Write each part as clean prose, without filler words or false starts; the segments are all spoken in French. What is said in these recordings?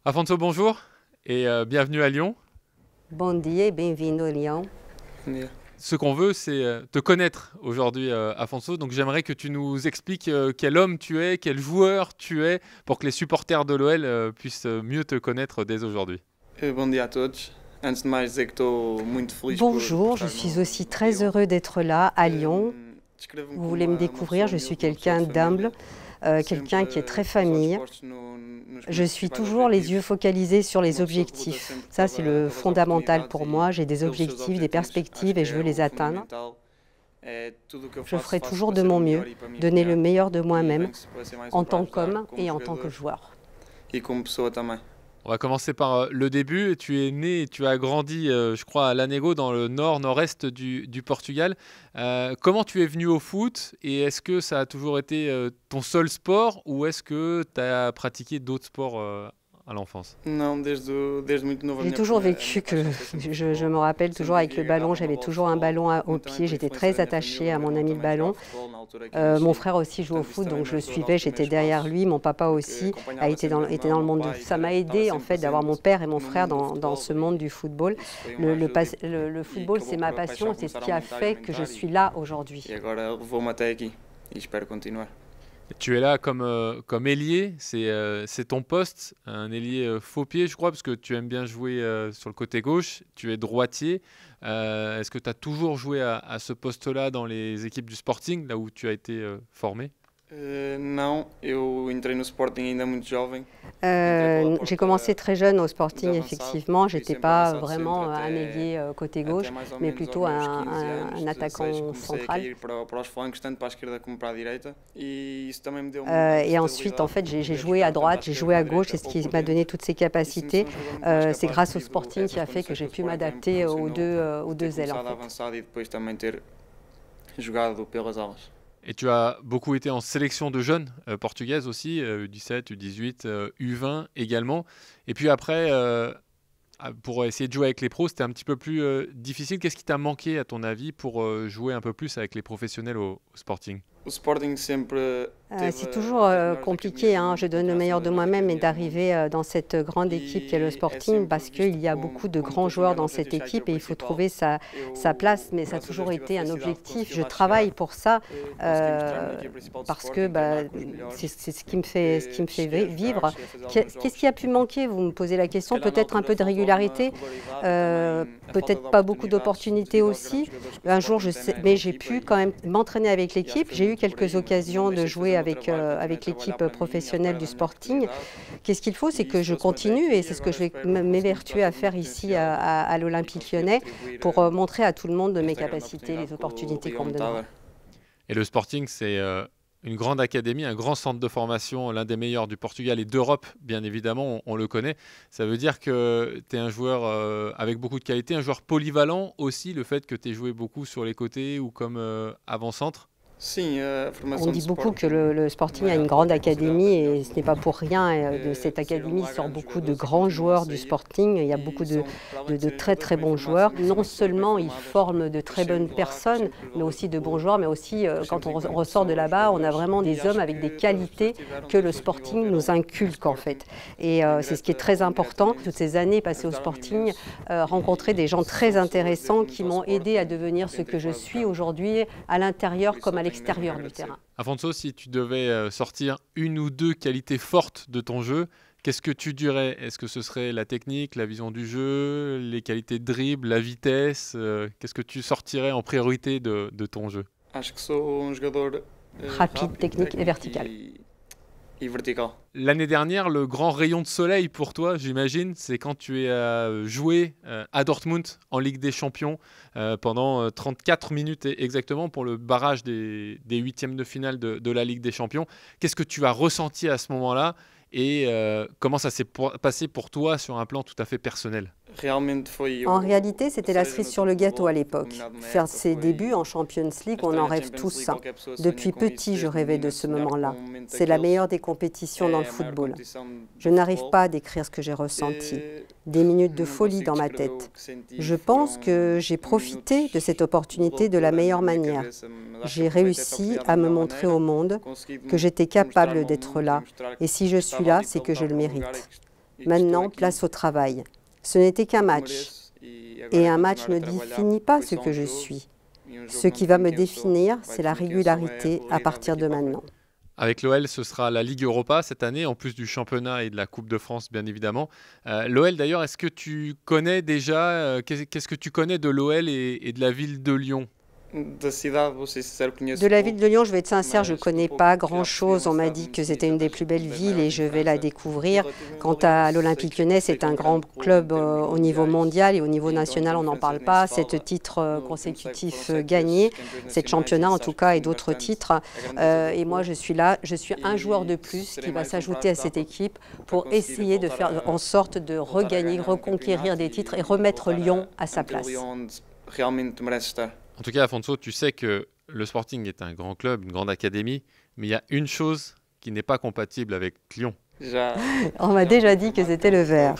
Afonso, bonjour et bienvenue à Lyon. Bom dia e bem-vindo a Lyon. Yeah. Ce qu'on veut, c'est te connaître aujourd'hui, Afonso. Donc j'aimerais que tu nous expliques quel homme tu es, quel joueur tu es, pour que les supporters de l'OL puissent mieux te connaître dès aujourd'hui. Bom dia a todos. Antes de mais dizer que estou muito feliz Bonjour, je suis aussi très heureux d'être là à Lyon. Vous voulez me découvrir, je suis quelqu'un d'humble, quelqu'un qui est très famille. Je suis toujours les yeux focalisés sur les objectifs. Ça, c'est le fondamental pour moi. J'ai des objectifs, des perspectives et je veux les atteindre. Je ferai toujours de mon mieux, donner le meilleur de moi-même en tant qu'homme et en tant que joueur. E como pessoa também. On va commencer par le début. Tu es né et tu as grandi, je crois, à Lanego, dans le nord-nord-est du Portugal. Comment tu es venu au foot et est-ce que ça a toujours été ton seul sport ou est-ce que tu as pratiqué d'autres sports à l'enfance? Não, desde muito novo. J'ai toujours vécu que, je me rappelle toujours avec le ballon, j'avais toujours un ballon au pied, j'étais très attachée à mon ami le ballon. Mon frère aussi joue au foot, donc je le suivais, j'étais derrière lui. Mon papa aussi était dans le monde du foot. Ça m'a aidé en fait d'avoir mon père et mon frère dans ce monde du football. Le football, c'est ma passion, c'est ce qui a fait que je suis là aujourd'hui. E agora levou-me até aqui e espero continuar. Tu es là comme ailier, c'est ton poste, un ailier faux pied, je crois, parce que tu aimes bien jouer sur le côté gauche. Tu es droitier. Est-ce que tu as toujours joué à ce poste-là dans les équipes du Sporting, là où tu as été formé? Não, eu entrei no Sporting ainda muito jovem. J'ai commencé très jeune au Sporting, effectivement. Je n'étais pas vraiment un ailier côté gauche, mais plutôt un attaquant central. Para os flancos, tanto para a esquerda como para a direita. E isso também me deu Et ensuite, en fait, j'ai joué à droite, j'ai joué à gauche, c'est ce qui m'a donné toutes ces capacités. C'est grâce au Sporting qui a fait que j'ai pu m'adapter aux deux ailes, en fait. avançado e depois também ter jogado pelas alas. Et tu as beaucoup été en sélection de jeunes portugaises aussi, U17, U18, U20 également. Et puis après, pour essayer de jouer avec les pros, c'était un petit peu plus difficile. Qu'est-ce qui t'a manqué, à ton avis, pour jouer un peu plus avec les professionnels au Sporting? O Sporting sempre C'est toujours compliqué, hein. Je donne le meilleur de moi-même et d'arriver dans cette grande équipe qu'est le Sporting parce qu'il y a beaucoup de grands joueurs dans cette équipe et il faut trouver sa place, mais ça a toujours été un objectif. Je travaille pour ça parce que c'est ce qui me fait vivre. Qu'est-ce qui a pu manquer? Vous me posez la question. Peut-être un peu de régularité, peut-être pas beaucoup d'opportunités aussi. Un jour, mais j'ai pu quand même m'entraîner avec l'équipe. J'ai eu quelques occasions de jouer avec l'équipe professionnelle du Sporting. Qu'est-ce qu'il faut? C'est que je continue et c'est ce que je vais m'évertuer à faire ici à l'Olympique Lyonnais pour montrer à tout le monde de mes capacités, les opportunités qu'on me donne. Et le Sporting, c'est une grande académie, un grand centre de formation, l'un des meilleurs du Portugal et d'Europe, bien évidemment, on le connaît. Ça veut dire que tu es un joueur avec beaucoup de qualité, un joueur polyvalent aussi, le fait que tu aies joué beaucoup sur les côtés ou comme avant-centre? On dit beaucoup que le Sporting a une grande académie et ce n'est pas pour rien. De cette académie sort beaucoup de grands joueurs du Sporting. Il y a beaucoup de très très bons joueurs. Non seulement ils forment de très bonnes personnes, mais aussi de bons joueurs, mais aussi quand on ressort de là-bas, on a vraiment des hommes avec des qualités que le Sporting nous inculque en fait. Et c'est ce qui est très important. Toutes ces années passées au Sporting, rencontrer des gens très intéressants qui m'ont aidé à devenir ce que je suis aujourd'hui à l'intérieur comme à l'extérieur du terrain. Afonso, si tu devais sortir une ou deux qualités fortes de ton jeu, qu'est-ce que tu dirais? Est-ce que ce serait la technique, la vision du jeu, les qualités de dribble, la vitesse? Qu'est-ce que tu sortirais en priorité de ton jeu? Acho que sou jogador Rapide, technique et vertical. E vertical. L'année dernière, le grand rayon de soleil pour toi, j'imagine, c'est quand tu es joué à Dortmund en Ligue des Champions pendant 34 minutes exactement pour le barrage des huitièmes de finale de la Ligue des Champions. Qu'est-ce que tu as ressenti à ce moment-là et comment ça s'est passé pour toi sur un plan tout à fait personnel? En réalité, c'était la cerise sur le gâteau à l'époque. Faire ses débuts en Champions League, on en rêve tous. Depuis petit, je rêvais de ce moment-là. C'est la meilleure des compétitions dans le football. Je n'arrive pas à décrire ce que j'ai ressenti. Des minutes de folie dans ma tête. Je pense que j'ai profité de cette opportunité de la meilleure manière. J'ai réussi à me montrer au monde que j'étais capable d'être là. Et si je suis là, c'est que je le mérite. Maintenant, place au travail. Ce n'était qu'un match. Et un match ne définit pas ce que je suis. Ce qui va me définir, c'est la régularité à partir de maintenant. Avec l'OL, ce sera la Ligue Europa cette année, en plus du championnat et de la Coupe de France, bien évidemment. L'OL, d'ailleurs, est-ce que tu connais déjà, qu'est-ce que tu connais de l'OL et de la ville de Lyon ? De la ville de Lyon, je vais être sincère, je ne connais pas grand-chose. On m'a dit que c'était une des plus belles villes et je vais la découvrir. Quant à l'Olympique Lyonnais, c'est un grand club au niveau mondial et au niveau national, on n'en parle pas. 7 titres consécutifs gagnés, 7 championnats en tout cas et d'autres titres. Et moi, je suis là, je suis un joueur de plus qui va s'ajouter à cette équipe pour essayer de faire en sorte de regagner, reconquérir des titres et remettre Lyon à sa place. En tout cas, Afonso, tu sais que le Sporting est un grand club, une grande académie, mais il y a une chose qui n'est pas compatible avec Lyon. On m'a déjà dit que c'était le vert.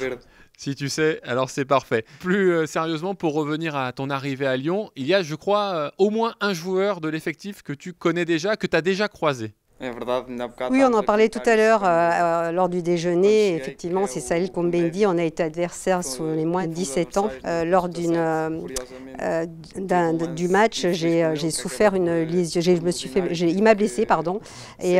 Si tu sais, alors c'est parfait. Plus sérieusement, pour revenir à ton arrivée à Lyon, il y a, je crois, au moins un joueur de l'effectif que tu connais déjà, que tu as déjà croisé. Oui, on en parlait tout à l'heure lors du déjeuner. Effectivement, c'est Saïd Kombendi. On a été adversaires sous les moins de 17 ans. Lors du match, j'ai souffert une lésion. Il m'a blessé, pardon. Et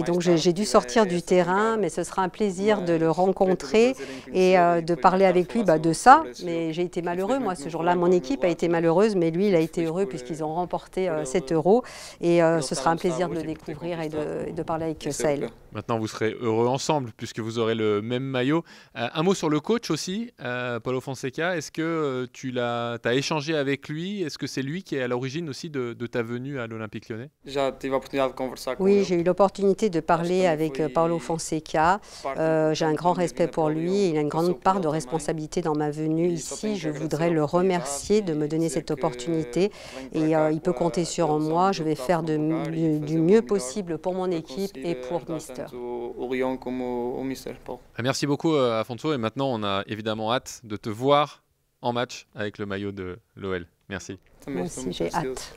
donc, j'ai dû sortir du terrain. Mais ce sera un plaisir de le rencontrer et de parler avec lui de ça. Mais j'ai été malheureux, moi, ce jour-là. Mon équipe a été malheureuse, mais lui, il a été heureux puisqu'ils ont remporté 7 euros. Et ce sera un plaisir de le découvrir et de parler avec Saël. Maintenant, vous serez heureux ensemble puisque vous aurez le même maillot. Un mot sur le coach aussi, Paulo Fonseca. Est-ce que tu as échangé avec lui? Est-ce que c'est lui qui est à l'origine aussi de ta venue à l'Olympique Lyonnais? Oui, j'ai eu l'opportunité de parler avec Paulo Fonseca. J'ai un grand respect pour lui. Il a une grande part de responsabilité dans ma venue ici. Je voudrais le remercier de me donner cette opportunité. Et il peut compter sur moi. Je vais faire du mieux possible pour mon équipe et pour Mister. Merci beaucoup Afonso, et maintenant on a évidemment hâte de te voir en match avec le maillot de l'OL. Merci. Moi aussi j'ai hâte.